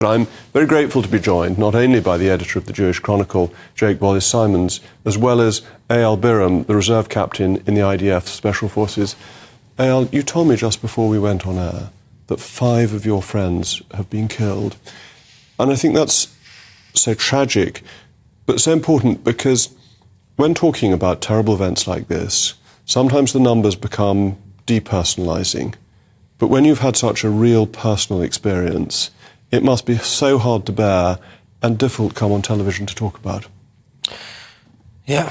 I'm very grateful to be joined not only by the editor of the Jewish Chronicle, Wallis Simons, as well as Eyal Biram, the reserve captain in the IDF Special Forces. Eyal, you told me just before we went on air that 5 of your friends have been killed. And I think that's so tragic, but so important, because when talking about terrible events like this, sometimes the numbers become depersonalizing. But when you've had such a real personal experience, it must be so hard to bear and difficult to come on television to talk about. Yeah,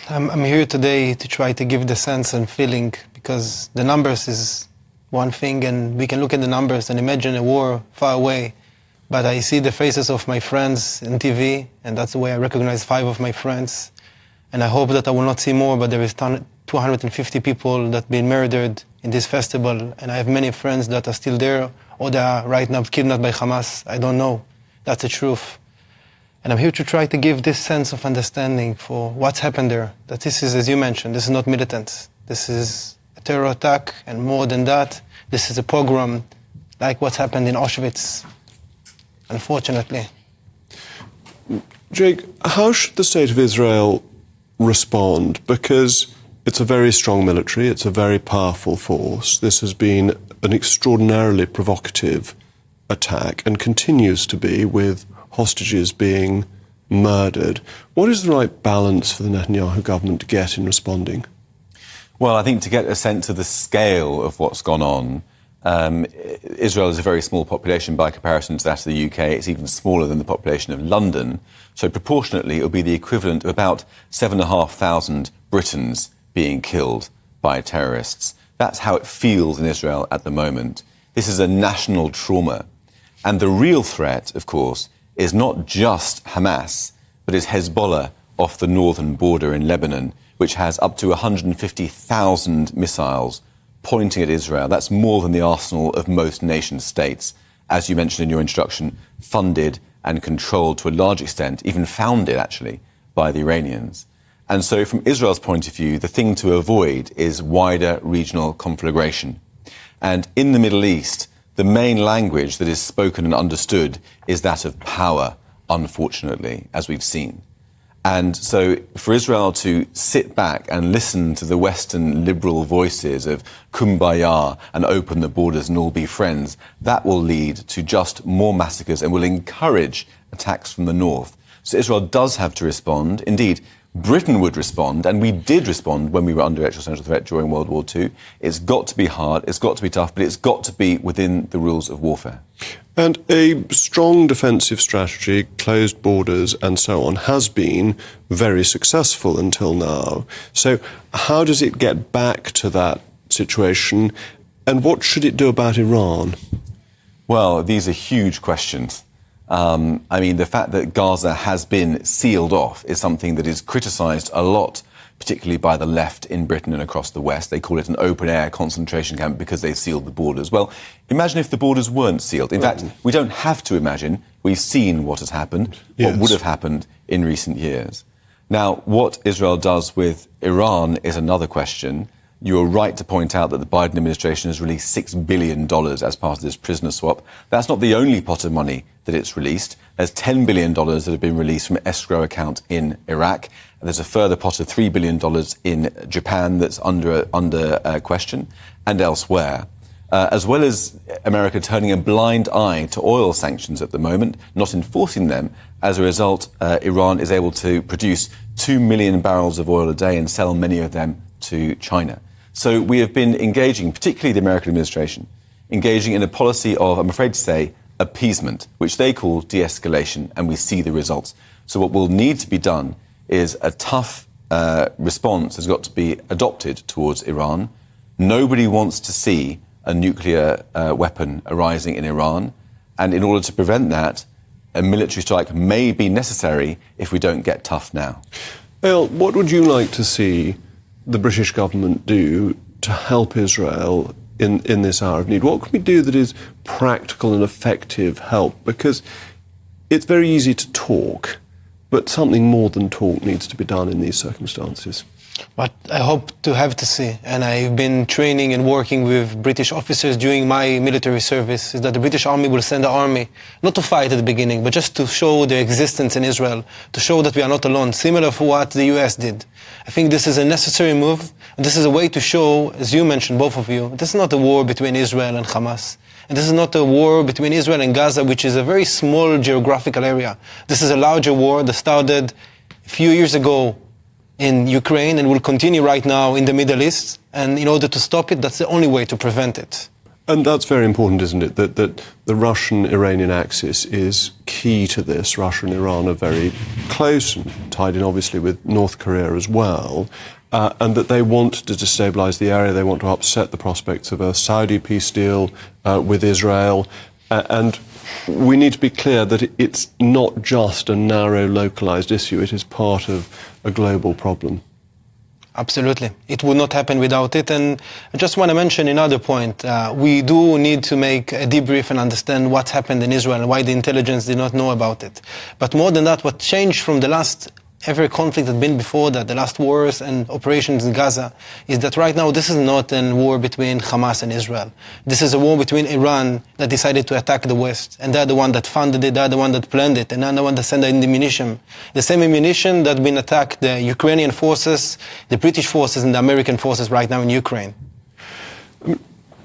I'm here today to try to give the sense and feeling, because the numbers is one thing, and we can look at the numbers and imagine a war far away. But I see the faces of my friends on TV, and that's the way I recognize 5 of my friends. And I hope that I will not see more, but there is 250 people that have been murdered in this festival, and I have many friends that are still there, or they are right now kidnapped by Hamas. I don't know. That's the truth. And I'm here to try to give this sense of understanding for what's happened there. That this is, as you mentioned, this is not militant. This is a terror attack, and more than that, this is a pogrom, like what's happened in Auschwitz, unfortunately. Jake, how should the state of Israel respond? Because it's a very strong military, it's a very powerful force. This has been an extraordinarily provocative attack and continues to be, with hostages being murdered. What is the right balance for the Netanyahu government to get in responding? Well, I think to get a sense of the scale of what's gone on, Israel is a very small population by comparison to that of the UK. It's even smaller than the population of London. So proportionately, it will be the equivalent of about 7,500 Britons being killed by terrorists. That's how it feels in Israel at the moment. This is a national trauma. And the real threat, of course, is not just Hamas, but is Hezbollah off the northern border in Lebanon, which has up to 150,000 missiles pointing at Israel. That's more than the arsenal of most nation states, as you mentioned in your introduction, funded and controlled to a large extent, even founded, actually, by the Iranians. And so from Israel's point of view, the thing to avoid is wider regional conflagration. And in the Middle East, the main language that is spoken and understood is that of power, unfortunately, as we've seen. And so for Israel to sit back and listen to the Western liberal voices of kumbaya and open the borders and all be friends, that will lead to just more massacres and will encourage attacks from the north. So Israel does have to respond. Indeed, Britain would respond, and we did respond when we were under existential threat during World War II. It's got to be hard, it's got to be tough, but it's got to be within the rules of warfare. And a strong defensive strategy, closed borders and so on, has been very successful until now. So how does it get back to that situation, and what should it do about Iran? Well, these are huge questions. I mean, the fact that Gaza has been sealed off is something that is criticised a lot, particularly by the left in Britain and across the West. They call it an open-air concentration camp because they sealed the borders. Well, imagine if the borders weren't sealed. In fact, we don't have to imagine. We've seen what has happened, what would have happened in recent years. Now, what Israel does with Iran is another question. You are right to point out that the Biden administration has released $6 billion as part of this prisoner swap. That's not the only pot of money that it's released. There's $10 billion that have been released from an escrow account in Iraq. And there's a further pot of $3 billion in Japan that's under question, and elsewhere. As well as America turning a blind eye to oil sanctions at the moment, not enforcing them. As a result, Iran is able to produce 2 million barrels of oil a day and sell many of them to China. So we have been engaging, particularly the American administration, engaging in a policy of, I'm afraid to say, appeasement, which they call de-escalation, and we see the results. So what will need to be done is a tough response has got to be adopted towards Iran. Nobody wants to see a nuclear weapon arising in Iran, and in order to prevent that, a military strike may be necessary if we don't get tough now. Eyal, what would you like to see the British government do to help Israel in this hour of need? What can we do that is practical and effective help? Because it's very easy to talk, but something more than talk needs to be done in these circumstances. What I hope to have to see, and I've been training and working with British officers during my military service, is that the British Army will send an army, not to fight at the beginning, but just to show their existence in Israel, to show that we are not alone, similar to what the US did. I think this is a necessary move, and this is a way to show, as you mentioned, both of you, this is not a war between Israel and Hamas. And this is not a war between Israel and Gaza, which is a very small geographical area. This is a larger war that started a few years ago in Ukraine and will continue right now in the Middle East. And in order to stop it, that's the only way to prevent it. And that's very important, isn't it? That the Russian-Iranian axis is key to this. Russia and Iran are very close and tied in, obviously, with North Korea as well. And that they want to destabilize the area. They want to upset the prospects of a Saudi peace deal with Israel. And we need to be clear that it's not just a narrow, localized issue. It is part of a global problem. Absolutely. It would not happen without it. And I just want to mention another point. We do need to make a debrief and understand what happened in Israel and why the intelligence did not know about it. But more than that, what changed from the last every conflict that had been before that, the last wars and operations in Gaza, is that right now this is not a war between Hamas and Israel. This is a war between Iran that decided to attack the West. And they're the one that funded it, they're the one that planned it, and they're the one that sent the ammunition. The same ammunition that been attacked the Ukrainian forces, the British forces, and the American forces right now in Ukraine.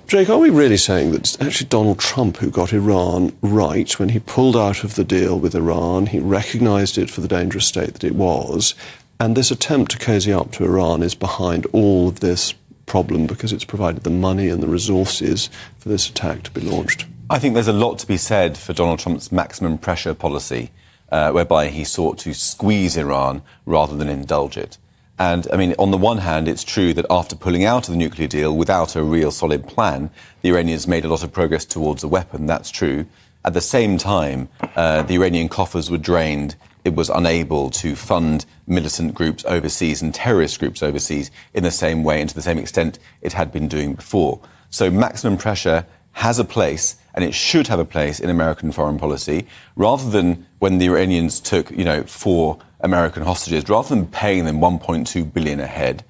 Jake, are we really saying that it's actually Donald Trump who got Iran right when he pulled out of the deal with Iran? He recognized it for the dangerous state that it was. And this attempt to cozy up to Iran is behind all of this problem because it's provided the money and the resources for this attack to be launched. I think there's a lot to be said for Donald Trump's maximum pressure policy, whereby he sought to squeeze Iran rather than indulge it. And, I mean, on the one hand, it's true that after pulling out of the nuclear deal without a real solid plan, the Iranians made a lot of progress towards a weapon. That's true. At the same time, the Iranian coffers were drained. It was unable to fund militant groups overseas and terrorist groups overseas in the same way and to the same extent it had been doing before. So maximum pressure has a place, and it should have a place in American foreign policy, rather than when the Iranians took, 4 American hostages, rather than paying them $1.2 billion a head,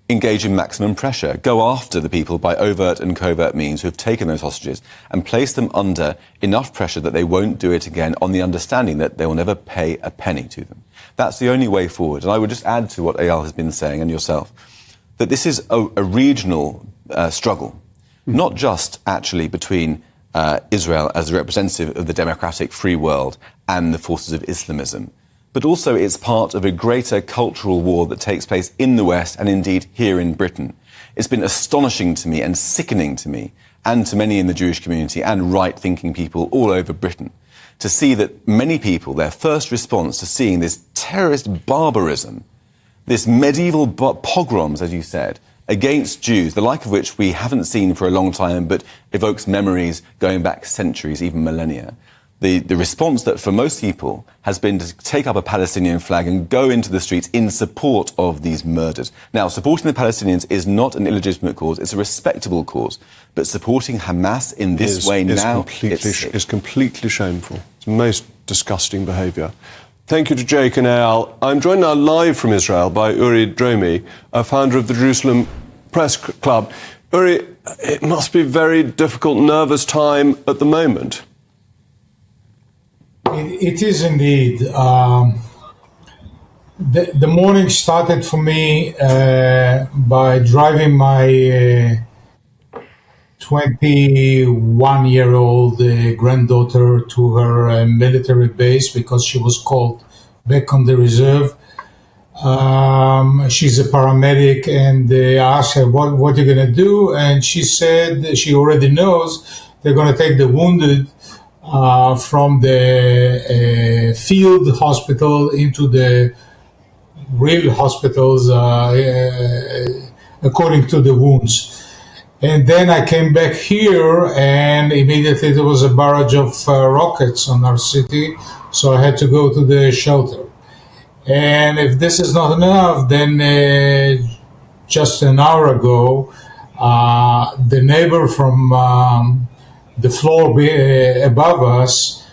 engage in maximum pressure, go after the people by overt and covert means who have taken those hostages and place them under enough pressure that they won't do it again, on the understanding that they will never pay a penny to them. That's the only way forward. And I would just add to what Eyal has been saying, and yourself, that this is a regional struggle, not just actually between Israel as a representative of the democratic free world and the forces of Islamism, but also it's part of a greater cultural war that takes place in the West and indeed here in Britain. It's been astonishing to me and sickening to me and to many in the Jewish community and right-thinking people all over Britain to see that many people, their first response to seeing this terrorist barbarism, this medieval pogroms, as you said, against Jews, the like of which we haven't seen for a long time, but evokes memories going back centuries, even millennia. The response that for most people has been to take up a Palestinian flag and go into the streets in support of these murders. Now, supporting the Palestinians is not an illegitimate cause, it's a respectable cause. But supporting Hamas in this way now is completely shameful. It's most disgusting behaviour. Thank you to Jake and Eyal. I'm joined now live from Israel by Uri Dromi, a founder of the Jerusalem Press Club. Uri, it must be a very difficult, nervous time at the moment. It is indeed. The morning started for me by driving my 21-year-old granddaughter to her military base because she was called back on the reserve. She's a paramedic, and I asked her, what are you going to do? And she said she already knows they're going to take the wounded from the field hospital into the real hospitals according to the wounds. And then I came back here, and immediately there was a barrage of rockets on our city, so I had to go to the shelter. And if this is not enough, then just an hour ago, the neighbor from the floor above us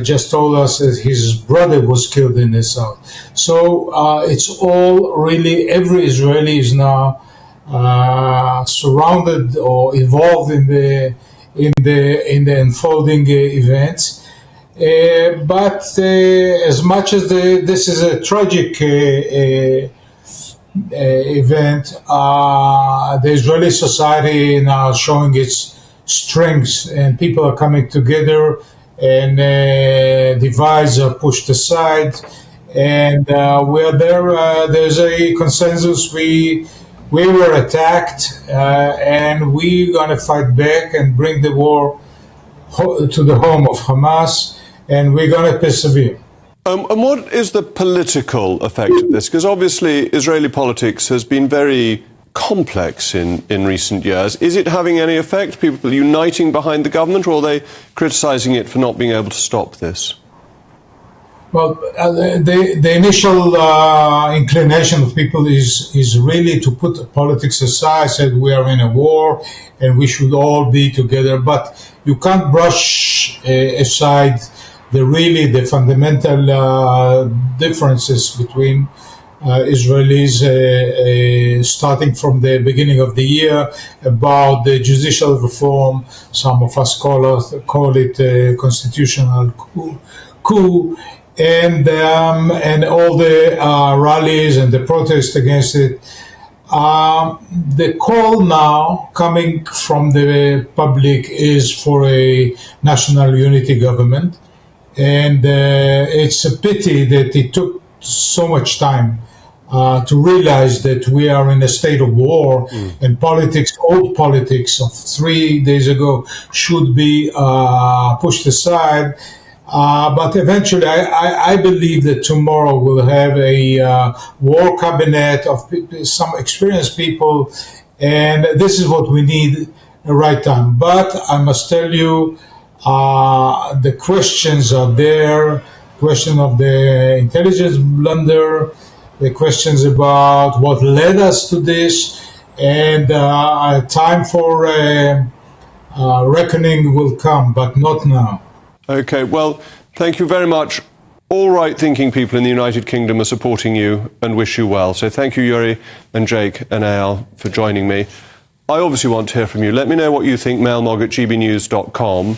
just told us that his brother was killed in the south. So it's all really, every Israeli is now surrounded or involved in the unfolding events. But as much as this is a tragic event, the Israeli society now is showing its strength, and people are coming together, and divides are pushed aside, and we are there. There's a consensus. We were attacked, and we're going to fight back and bring the war to the home of Hamas, and we're going to persevere. And what is the political effect of this? Because obviously Israeli politics has been very complex in recent years. Is it having any effect? People uniting behind the government, or are they criticising it for not being able to stop this? Well, the initial inclination of people is really to put politics aside, said we are in a war and we should all be together. But you can't brush aside the fundamental differences between Israelis, starting from the beginning of the year, about the judicial reform. Some of us call it a constitutional coup. And all the rallies and the protests against it. The call now coming from the public is for a national unity government, and it's a pity that it took so much time to realize that we are in a state of war, and old politics of 3 days ago, should be pushed aside. But eventually, I believe that tomorrow we'll have a war cabinet of some experienced people, and this is what we need at the right time. But I must tell you, the questions are there. Question of the intelligence blunder, the questions about what led us to this, and a time for reckoning will come, but not now. Okay, well, thank you very much. All right-thinking people in the United Kingdom are supporting you and wish you well. So thank you, Yuri and Jake and Eyal, for joining me. I obviously want to hear from you. Let me know what you think, mailmog@gbnews.com.